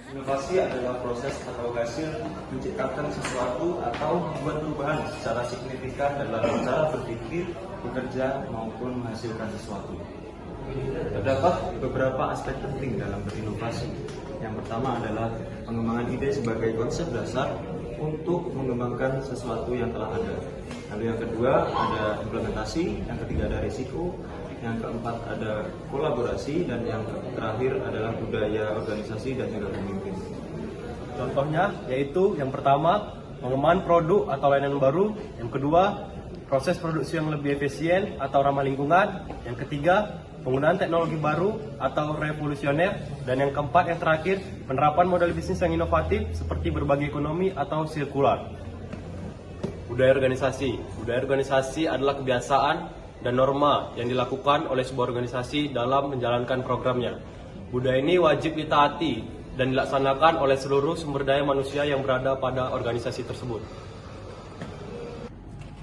Inovasi adalah proses atau hasil menciptakan sesuatu atau membuat perubahan secara signifikan dalam cara berpikir, bekerja, maupun menghasilkan sesuatu. Terdapat beberapa aspek penting dalam berinovasi. Yang pertama adalah pengembangan ide sebagai konsep dasar untuk mengembangkan sesuatu yang telah ada. Lalu yang kedua ada implementasi, yang ketiga ada risiko, yang keempat ada kolaborasi, dan yang terakhir adalah budaya organisasi dan juga pemimpin. Contohnya yaitu yang pertama, pengembangan produk atau layanan baru, yang kedua, proses produksi yang lebih efisien atau ramah lingkungan, yang ketiga, penggunaan teknologi baru atau revolusioner, dan yang keempat yang terakhir, penerapan model bisnis yang inovatif seperti berbagi ekonomi atau sirkular. Budaya organisasi adalah kebiasaan dan norma yang dilakukan oleh sebuah organisasi dalam menjalankan programnya. Budaya ini wajib ditaati dan dilaksanakan oleh seluruh sumber daya manusia yang berada pada organisasi tersebut.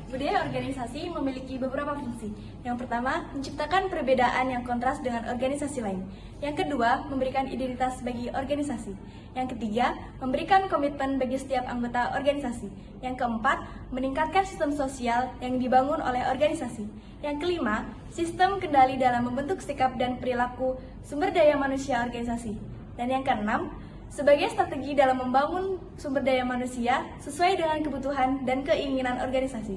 Budaya organisasi memiliki beberapa fungsi. Yang pertama, menciptakan perbedaan yang kontras dengan organisasi lain. Yang kedua, memberikan identitas bagi organisasi. Yang ketiga, memberikan komitmen bagi setiap anggota organisasi. Yang keempat, meningkatkan sistem sosial yang dibangun oleh organisasi. Yang kelima, sistem kendali dalam membentuk sikap dan perilaku sumber daya manusia organisasi. Dan yang keenam, sebagai strategi dalam membangun sumber daya manusia sesuai dengan kebutuhan dan keinginan organisasi.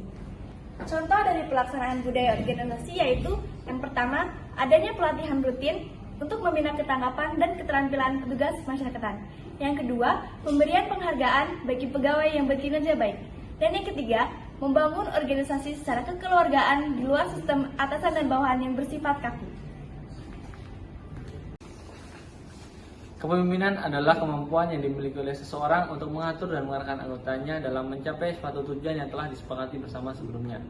Contoh dari pelaksanaan budaya organisasi yaitu yang pertama, adanya pelatihan rutin untuk membina ketangkapan dan keterampilan petugas masyarakatan. Yang kedua, pemberian penghargaan bagi pegawai yang berkinerja baik. Dan yang ketiga, membangun organisasi secara kekeluargaan di luar sistem atasan dan bawahan yang bersifat kaku. Kepemimpinan adalah kemampuan yang dimiliki oleh seseorang untuk mengatur dan mengarahkan anggotanya dalam mencapai suatu tujuan yang telah disepakati bersama sebelumnya.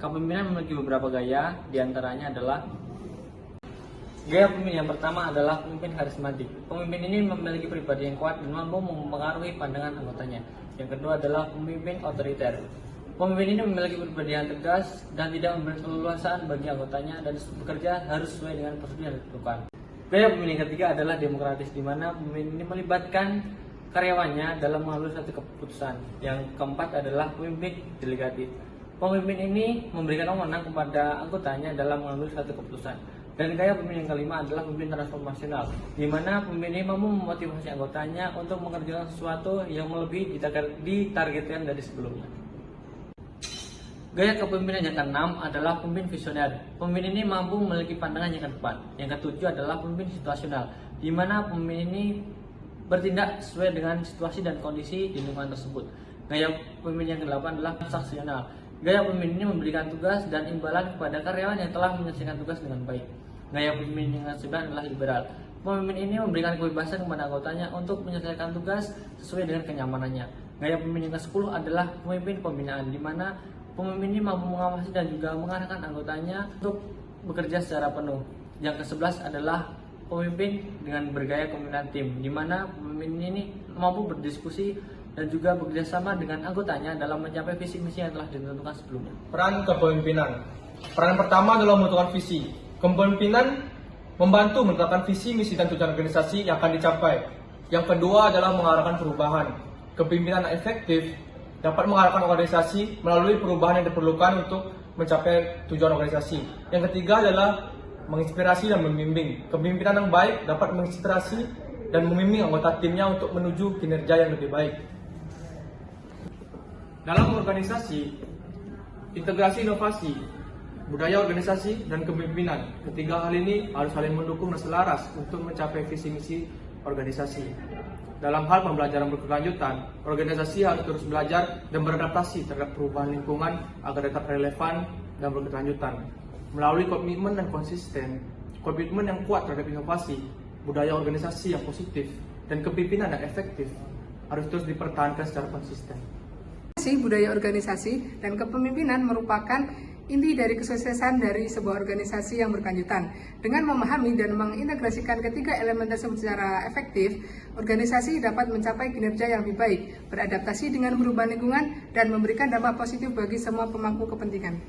Kepemimpinan memiliki beberapa gaya, diantaranya adalah gaya pemimpin yang pertama adalah pemimpin karismatik. Pemimpin ini memiliki pribadi yang kuat dan mampu mempengaruhi pandangan anggotanya. Yang kedua adalah pemimpin otoriter. Pemimpin ini memiliki pribadi yang tegas dan tidak memberi keleluasaan bagi anggotanya dan bekerja harus sesuai dengan prosedur yang ditentukan. Gaya pemimpin yang ketiga adalah demokratis, di mana pemimpin ini melibatkan karyawannya dalam mengambil satu keputusan. Yang keempat adalah pemimpin delegatif. Pemimpin ini memberikan wewenang kepada anggotanya dalam mengambil satu keputusan. Dan gaya pemimpin yang kelima adalah pemimpin transformasional, di mana pemimpin ini mampu memotivasi anggotanya untuk mengerjakan sesuatu yang melebihi ditargetkan dari sebelumnya. Gaya kepemimpinan yang keenam adalah pemimpin visioner. Pemimpin ini mampu memiliki pandangan yang ke depan. Yang ketujuh adalah pemimpin situasional, di mana pemimpin ini bertindak sesuai dengan situasi dan kondisi di lingkungan tersebut. Gaya pemimpin yang kedelapan adalah transaksional. Gaya pemimpin ini memberikan tugas dan imbalan kepada karyawan yang telah menyelesaikan tugas dengan baik. Gaya pemimpin yang kesembilan adalah liberal. Pemimpin ini memberikan kebebasan kepada anggotanya untuk menyelesaikan tugas sesuai dengan kenyamanannya. Gaya pemimpin yang ke-10 adalah pemimpin pembinaan, di mana pemimpin ini mampu mengawasi dan juga mengarahkan anggotanya untuk bekerja secara penuh. Yang ke-11 adalah pemimpin dengan bergaya kepemimpinan tim, di mana pemimpin ini mampu berdiskusi dan juga bekerja sama dengan anggotanya dalam mencapai visi misi yang telah ditentukan sebelumnya. Peran kepemimpinan. Peran pertama adalah menentukan visi. Kepemimpinan membantu menetapkan visi, misi, dan tujuan organisasi yang akan dicapai. Yang kedua adalah mengarahkan perubahan. Kepemimpinan yang efektif dapat mengarahkan organisasi melalui perubahan yang diperlukan untuk mencapai tujuan organisasi. Yang ketiga adalah menginspirasi dan membimbing. Kepemimpinan yang baik dapat menginspirasi dan membimbing anggota timnya untuk menuju kinerja yang lebih baik. Dalam organisasi, integrasi inovasi, budaya organisasi, dan kepemimpinan. Ketiga hal ini harus saling mendukung dan selaras untuk mencapai visi misi organisasi. Dalam hal pembelajaran berkelanjutan, organisasi harus terus belajar dan beradaptasi terhadap perubahan lingkungan agar tetap relevan dan berkelanjutan. Melalui komitmen dan konsisten, komitmen yang kuat terhadap inovasi, budaya organisasi yang positif, dan kepemimpinan yang efektif harus terus dipertahankan secara konsisten. Budaya organisasi dan kepemimpinan merupakan inti dari kesuksesan dari sebuah organisasi yang berkelanjutan. Dengan memahami dan mengintegrasikan ketiga elemen tersebut secara efektif, organisasi dapat mencapai kinerja yang lebih baik, beradaptasi dengan perubahan lingkungan, dan memberikan dampak positif bagi semua pemangku kepentingan.